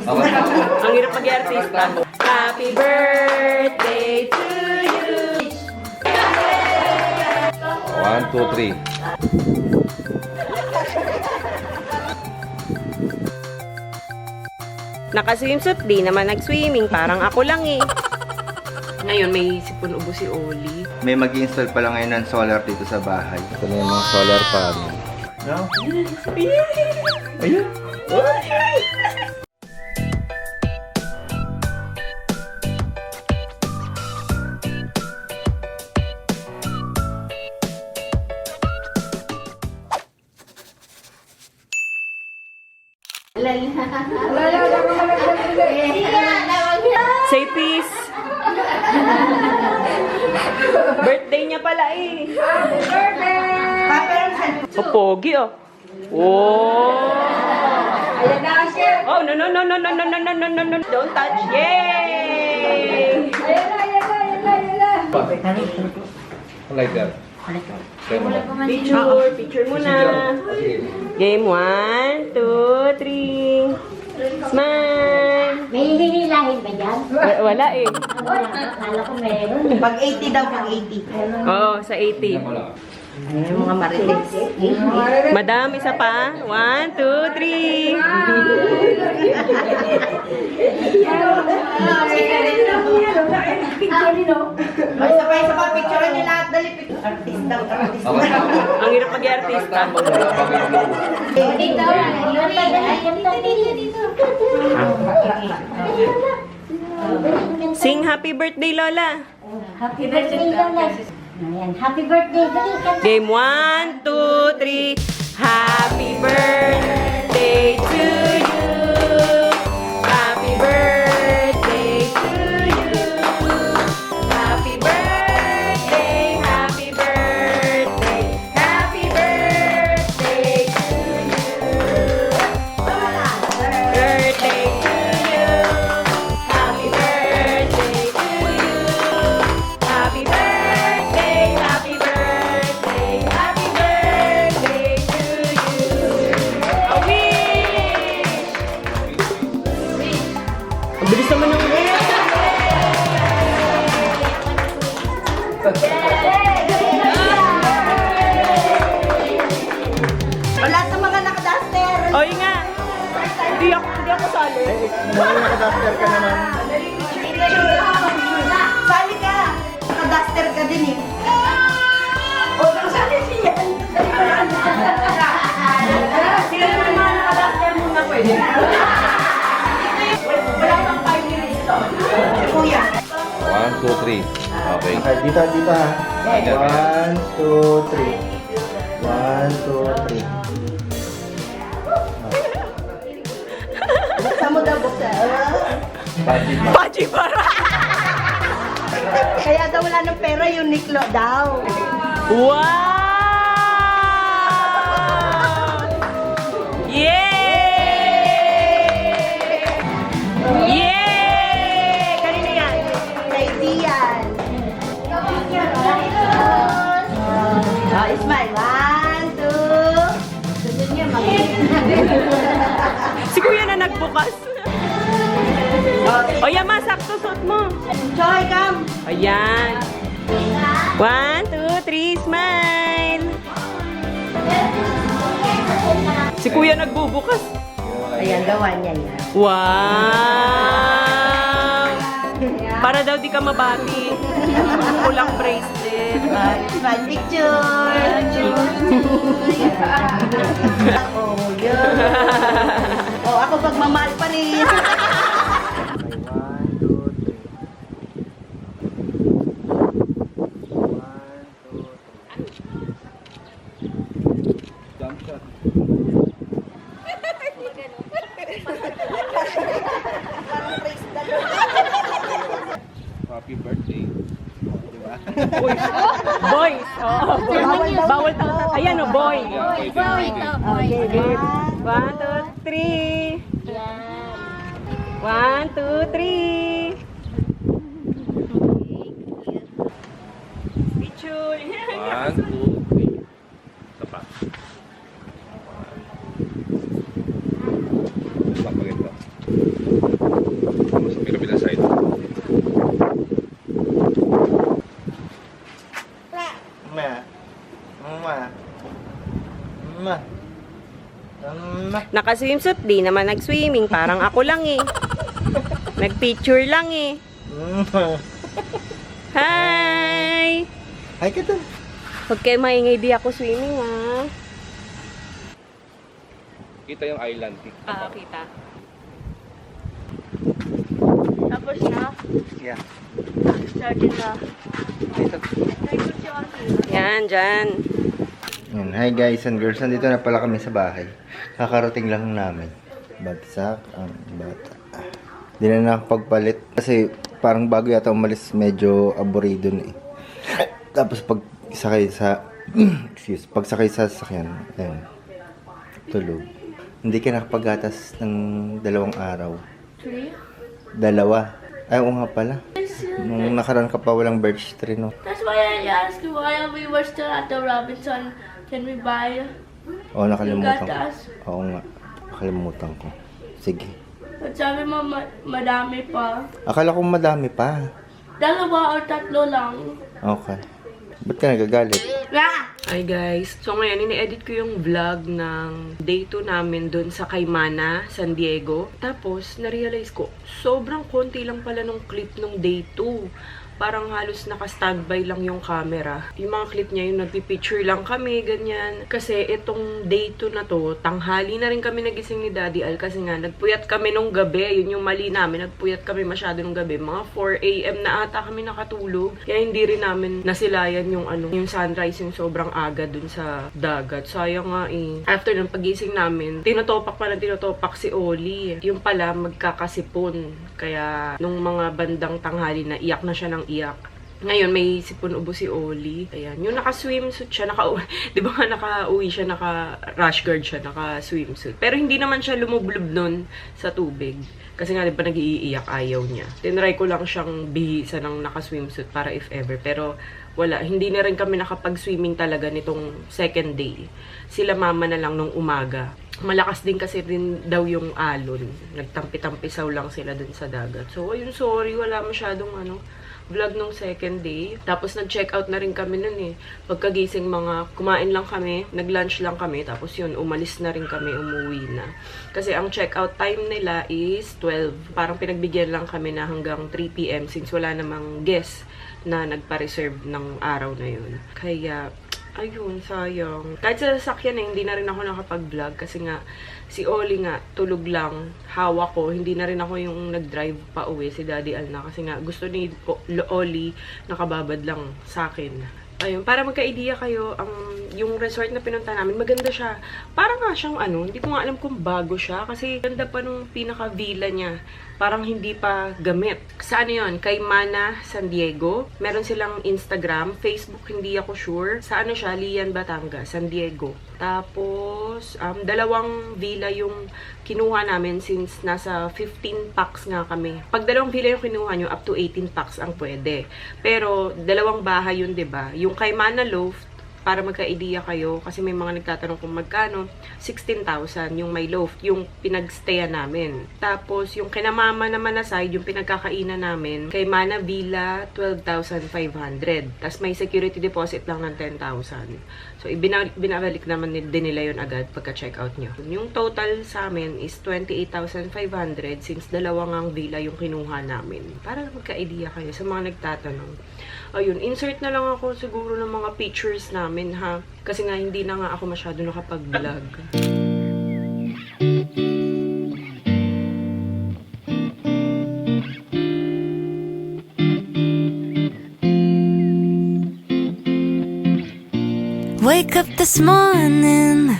Ang hirap mag-artista. Happy birthday to you. 1, 2, 3. Naka-swimsuit, di naman nag-swimming. Parang ako lang eh. Ngayon, may sipon ubo si Oli. May mag-install pa lang ngayon ng solar dito sa bahay. Ito na yung mga solar panel. No? Ayun. Say peace. Birthday niya pala eh. Oh, pogi oh. Oh. Oh, no, no, no, no, no, no, no, no, no, no, no. Don't touch. Yay! Like that. Picture, picture muna. Game 1, 2, 3. Smile. May hinihilahin ba dyan? Wala eh. Akala ko meron. Pag 80 daw, pag 80. Oo, sa 80. Yung mga marites. Madam, isa pa. 1, 2, 3. Ay, isa pa, picturean niyo lahat. Dali, artista. Ang hirap mag-artista. Dito, dito. Sing happy birthday, Lola. Happy birthday, Lola. Ayan, happy birthday. Game 1, 2, 3. Happy birthday to you. Happy birthday to you. Happy birthday, happy birthday. Happy birthday to you. Birthday to you. Happy birthday to you. Happy birthday, happy birthday, happy birthday to you. A wish! Ang bilis naman ng wish! O, lahat ng mga nakaduster. Oy nga! Hindi ako sali. Mga naka-duster ka naman. Sali ka. Nakaduster ka din eh. O, sali siya. Sila naman mga nakaduster muna pwede. Wala pang 5 minutes to. Kuya. 1, 2, 3. Okay. Okay, dito ha. 1, 2, 3. 1, 2, 3. Buksan mo daw, buksan. Pachi para! Kaya daw wala ng pera, Uniqlo daw. Wow! Yay! Yay! Kanina yan? Kay Dian. Oh, smile. 1, 2. Sunod niya, Si Kuya na nagbukas. O yan, ma, sakto suot mo. Choy, come. Ayan. 1, 2, 3, smile. Si Kuya nagbubukas. Ayan, gawa niya yan. Wow! Para daw di ka mabati. Kulang bracelet. Smile picture. Oh, yun. Oh, ako pagmamahal pa rin. Happy birthday. Boys. Oh, boys. Bawal talaga. Ayan o, boy. Okay, 1, 2, 3. 1, 2, 3. Picture. 1, 2, 3. Isa pa. Isa pa ganito. Naka-swimsuit, di naman nag-swimming. Parang ako lang eh. Nag-picture lang eh. Hi! Ay, ka dun. Huwag kayo maingay, di ako swimming ha. Kita yung island. Kita. Tapos na. Yeah. Started na. Yan, dyan. Yan. Hi guys and girls, nandito na pala kami sa bahay. Kakarating lang namin. Bagsak ang bata. Di na nakapagpalit kasi parang bago yata umalis, medyo aburido na eh. Tapos pag sakay sa pagsakay sa sasakyan, ayun, tulog. Hindi ka nakapagatas ng 2 araw. 3? 2. Ay, oo nga pala. Nung nakaraan ka pa walang birch tree, no? That's why I asked you why we were still at the Robinson. Can we buy? Oo, nakalimutan ko. gatas? Oo nga, nakalimutan ko. Sige. At sabi mo, madami pa. Akala ko madami pa. 2 or 3 lang. Okay. Ba't ka nagagalit? Hi guys. So ngayon, ini-edit ko yung vlog ng day 2 namin doon sa Kaimana, San Diego. Tapos, na-realize ko, sobrang konti lang pala nung clip nung day 2. Parang halos naka-standby lang yung camera. Yung mga clip niya, yung nagpipicture lang kami, ganyan. Kasi itong day 2 na to, tanghali na rin kami nagising ni Daddy Al kasi nga, nagpuyat kami nung gabi. Yun yung mali namin, nagpuyat kami masyado nung gabi. Mga 4 AM na ata kami nakatulog. Kaya hindi rin namin nasilayan yung yung sunrise, yung sobrang aga dun sa dagat. Sayang nga eh. After ng pagising namin, tinutopak si Oli. Yung pala, magkakasipon. Kaya, nung mga bandang tanghali na, iyak na siya ng iyak. Ngayon, may sipon ubo si Oli. Ayan. Yung naka-swimsuit siya, di ba nga naka-uwi siya, naka-rash guard siya, naka-swimsuit. Pero hindi naman siya lumublob nun sa tubig. Kasi nga, di ba nag-iiyak, ayaw niya. Tinry ko lang siyang bihisa ng naka-swimsuit para if ever. Pero wala, hindi na rin kami nakapag-swimming talaga nitong second day. Sila mama na lang nung umaga. Malakas din kasi rin daw yung alon. Nagtampi-tampisaw lang sila dun sa dagat. So, ayun, sorry, wala masyadong vlog nung second day. Tapos nag-check out na rin kami nun eh. Pagkagising kumain lang kami, nag-lunch lang kami, tapos yun, umalis na rin kami, umuwi na. Kasi ang check out time nila is 12. Parang pinagbigyan lang kami na hanggang 3 PM since wala namang guest na nagpa-reserve ng araw na yun. Kaya, ayun, sayang. Kahit sa sasakyan hindi na rin ako nakapag-vlog kasi nga, si Oli nga, tulog lang, hawak ko, hindi na rin ako yung nag-drive pa uwi, si Daddy Al na, kasi nga, gusto ni Oli, nakababad lang sa akin. Ayun, para magka-idea kayo, yung resort na pinunta namin, maganda siya. Parang nga siyang hindi ko nga alam kung bago siya, kasi ganda pa nung pinaka-villa niya. Parang hindi pa gamit. Sa yun? Kaimana, San Diego. Meron silang Instagram. Facebook, hindi ako sure. Sa siya? Lian, Batangas, San Diego. Tapos, 2 villa yung kinuha namin since nasa 15 packs nga kami. Pag 2 villa yung kinuha nyo, up to 18 packs ang pwede. Pero, 2 bahay yun, diba? Yung Kaimana Loft, para magka-idea kayo, kasi may mga nagtatanong kung magkano, 16,000 yung may loft, yung pinagstayan namin. Tapos, yung kinamama naman na side, yung pinagkakainan namin, kay Mana Villa, 12,500. Tapos, may security deposit lang ng 10,000. So, binabalik naman din nila yun agad pagka-checkout nyo. Yung total sa amin is 28,500 since 2 ang villa yung kinuha namin. Para magka-idea kayo sa mga nagtatanong. Ayun, insert na lang ako siguro ng mga pictures namin ha. Kasi nga hindi na nga ako masyado nakapag-vlog. Wake up this morning,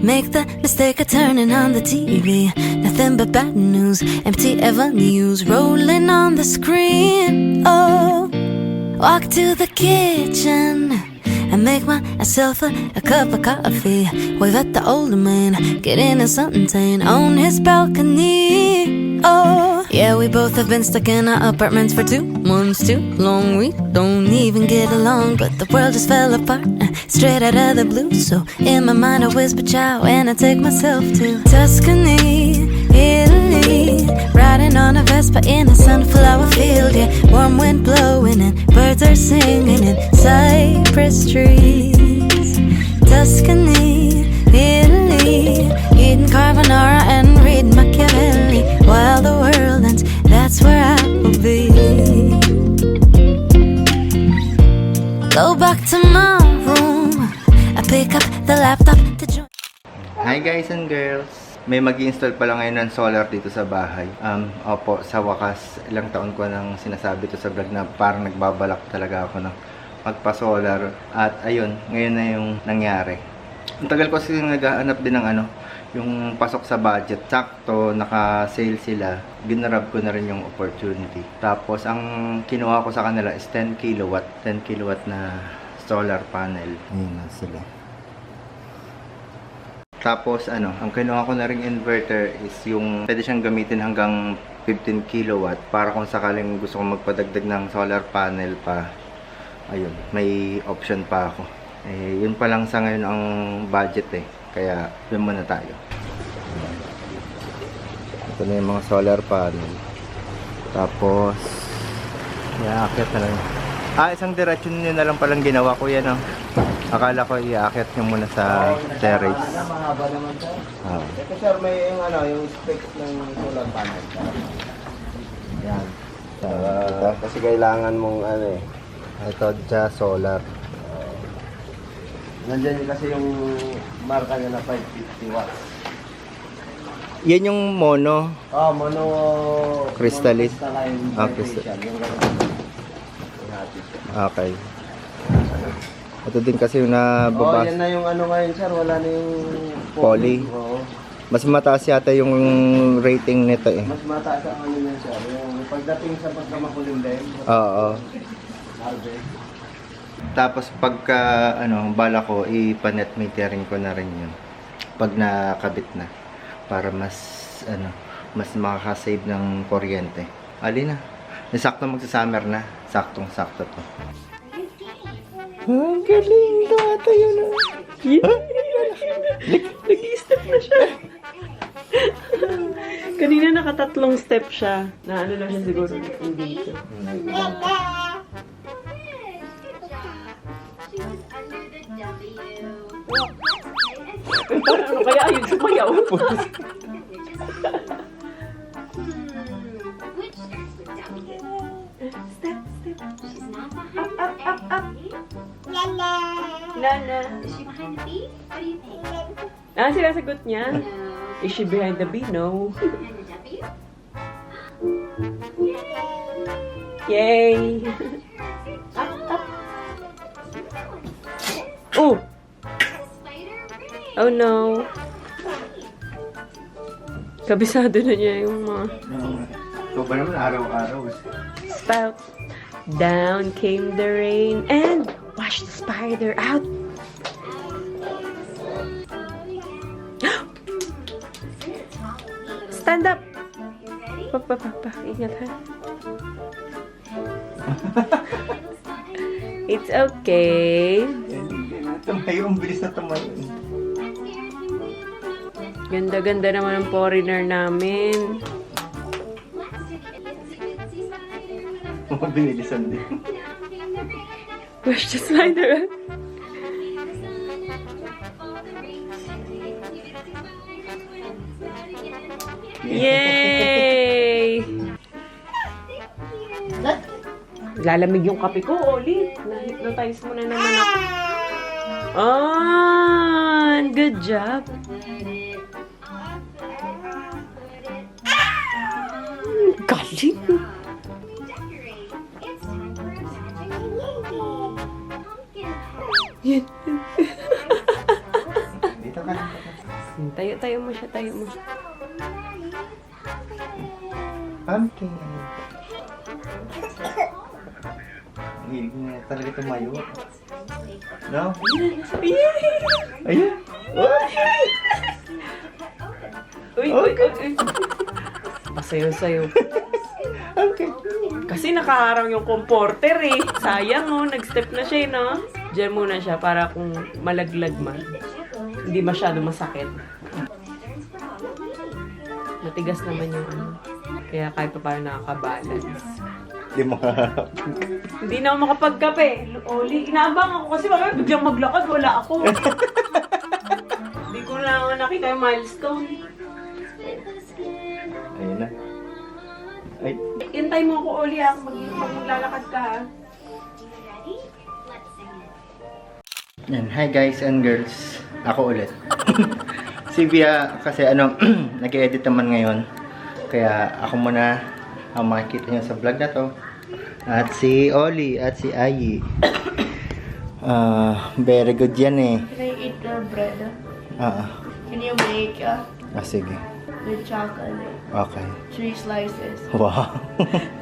make the mistake of turning on the TV. Nothing but bad news, empty avenues rolling on the screen. Oh, walk to the kitchen and make myself a cup of coffee. Wave at the older man, get into something tame on his balcony. Oh, yeah, we both have been stuck in our apartments for 2 months too long. We don't even get along, but the world just fell apart straight out of the blue. So in my mind I whisper ciao and I take myself to Tuscany, Italy, riding on a Vespa in a sunflower field. Yeah, warm wind blowing and birds are singing in cypress trees. Tuscany, Italy, eating carbonara and read Machiavelli. While the world ends, that's where I will be. Go back to my room. I pick up the laptop to join. Hi guys and girls! May mag-install pala ngayon ng solar dito sa bahay. Opo, sa wakas, ilang taon ko nang sinasabi to sa vlog na parang nagbabalak talaga ako ng magpa-solar. At ayun, ngayon na yung nangyari. Ang tagal ko kasi naghahanap din ng yung pasok sa budget. Sakto, naka-sale sila. Ginarab ko na rin yung opportunity. Tapos, ang kinuha ko sa kanila is 10 kilowatt. 10 kilowatt na solar panel. Ayun na sila. Tapos, ang kinuha ko na rin inverter is yung pwede siyang gamitin hanggang 15 kilowatt para kung sakaling gusto kong magpadagdag ng solar panel pa. Ayun, may option pa ako. Yun pa lang sa ngayon ang budget Kaya, yun muna tayo. Ito na yung mga solar panel. Tapos, iaakit na lang. Isang diretsyon nyo na lang palang ginawa ko yan. Akala ko iaakit nyo muna sa terrace. Mahaba naman sir. Ito sir, may yung specs ng solar panel. Yan. Kasi kailangan mong Ito dyan, solar. Nandiyan kasi yung marka niya na 550 watts. Yan yung mono. Mono Crystalline. Crystalline Crystal. Yung ganun. Okay. Ito din kasi yung nababas. yan na yung ngayon sir, wala na yung Poly. Oo. Mas mataas yata yung rating nito Mas mataas ang niya sir. Yung pagdating sa pagkamakulimlim. Oo. Harvest. Tapos pagka bala ko ipa-net metering ko na rin yun pag nakabit na para mas mas makaka-save ng kuryente. Alina, sakto magsa-summer na. Saktong-sakto to. Ang galing data yun. Nag-i-step na siya. Kanina nakatatlong step siya. Na lang siya siguro dito. Parang kaya ayun sumayaw. Step. Up. Nana. Is she behind the bee? What do you think? Sinasagot niya. Is she behind the bee? No. Behind the W? Yay! Up. Oh! Oh no. Kabisado na niya yung mga So ba naman araw-araw? spout. Down came the rain and washed the spider out. Stand up! Pa. Ingat ha. It's okay. Tumayo, ang bilis na tumayo. Ganda-ganda naman ang foreigner namin. Binilisan din. Wash the spider out. Yay! Lalamig yung kape ko, Oli. Na-hypnotize mo na naman ako. Good job. Galing. Yan. Dito ka. Tayo mo siya, tayo mo. Pumpkin. Hilig niya talaga tumayo. No? Ayun. Uy. Pasayo-sayo. Okay. Kasi nakaharang yung comforter eh. Sayang nag-step na siya no? Diyan muna siya para kung malaglag man. Hindi masyado masakit. Matigas naman yung Kaya kahit pa paano nakakabalance. Hindi makaharap. Hindi na ako makapagkape. Oli, inaabang ako kasi baka biglang maglakad, wala ako. Hindi ko na nakita yung milestone. Ay. Hintay mo ako, Oli, ha? Maglalakad ka, ha? Yan. Hi guys and girls. Ako ulit. Si Bia kasi nag-edit naman ngayon. Kaya ako muna ang makikita niyo sa vlog na to. At si Oli at si Ayi. Very good yan eh. Can I eat the bread? Can you make Sige. with chocolate? Okay. 3 slices. Wow.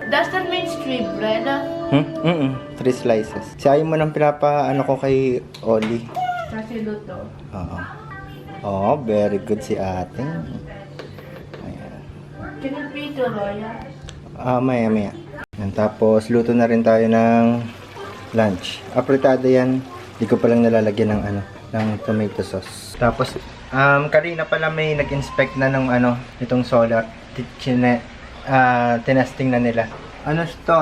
Does that mean street bread? 3 slices. Si Ayi mo nang pinapaano ko kay Oli. Kasi luto. Oo. Oh, very good si ate. Ayan. Can you prito, Loya? Maya. Yan, tapos luto na rin tayo ng lunch. Apritada yan. Hindi ko palang nalalagyan ng ng tomato sauce. Tapos kanina pala may nag-inspect na ng itong solar. Tinesting na nila. Ano ito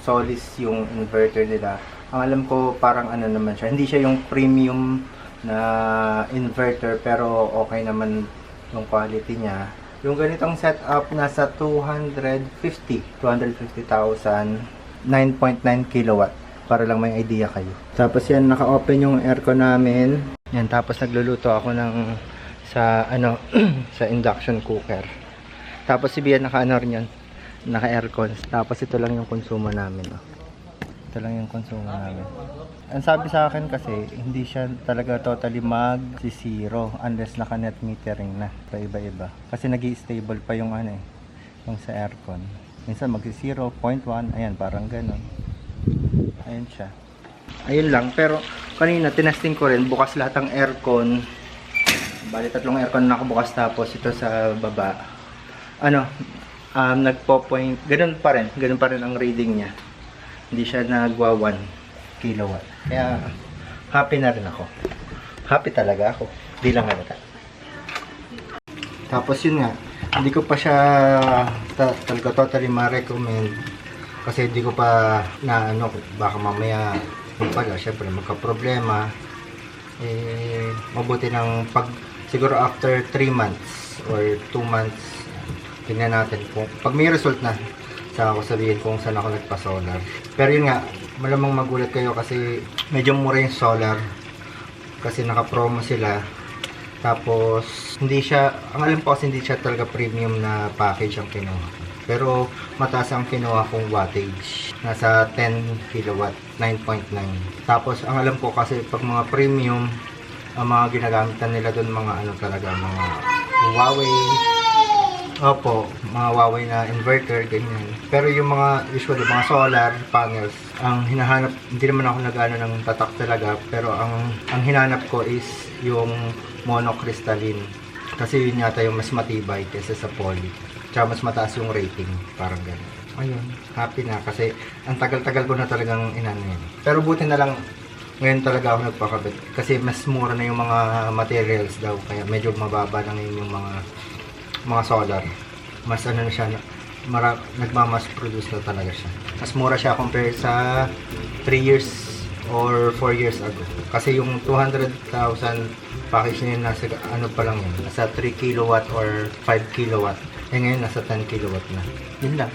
Solis yung inverter nila. Ang alam ko parang naman siya. Hindi siya yung premium na inverter pero okay naman yung quality niya. Yung ganitong setup nasa 250,000, 9.9 kilowatt para lang may idea kayo. Tapos yan, naka-open yung aircon namin. Yan, tapos nagluluto ako sa sa induction cooker. Tapos si Bia rin yan, naka-aircon. Tapos ito lang yung konsumo namin. Ito lang yung konsumo namin. Ang sabi sa akin kasi, hindi siya talaga totally mag-zero unless naka-net metering na. Iba-iba. Kasi nag-i-stable pa yung yung sa aircon. Minsan mag-0, 0.1, ayan, parang ganun. Ayan siya. Ayun lang, pero kanina tinesting ko rin, bukas lahat ng aircon. Bali, 3 aircon na nakabukas, tapos ito sa baba. Nagpo-point, ganun pa rin ang reading niya. Hindi siya nagwa 1 kilowatt. Kaya, happy na rin ako. Happy talaga ako. Di lang halata. Tapos yun nga, hindi ko pa siya talaga totally ma-recommend. Kasi hindi ko pa baka mamaya syempre magka-problema. Mabuti ng siguro after 3 months or 2 months, tingnan natin kung pag may result na, saka ako sabihin kung saan ako nagpa-solar. Pero yun nga, malamang magulat kayo kasi medyo mura yung solar kasi naka-promo sila. Tapos hindi siya, ang alam ko kasi hindi siya talaga premium na package ang kinuha. Pero mataas ang kinuha kong wattage. Nasa 10 kilowatt, 9.9. Tapos ang alam ko kasi pag mga premium, ang mga ginagamitan nila doon mga talaga, mga Huawei. Opo, mga Huawei na inverter, ganyan. Pero yung mga, usually, mga solar panels, ang hinahanap, hindi naman ako nag-ano ng tatak talaga, pero ang hinanap ko is yung monocrystalline. Kasi yun yata yung mas matibay kaysa sa poly. Tsaka mas mataas yung rating, parang gano'n. Ayun, happy na kasi ang tagal-tagal ko na talagang inano yun. Pero buti na lang, ngayon talaga ako nagpakabit. Kasi mas mura na yung mga materials daw, kaya medyo mababa na ngayon yung mga solar. Mas na siya, nagmamas produce na talaga siya. Mas mura siya compared sa 3 years or 4 years ago. Kasi yung 200,000 package niya nasa pa lang yun, nasa 3 kilowatt or 5 kilowatt. Ngayon nasa 10 kilowatt na. Yun lang.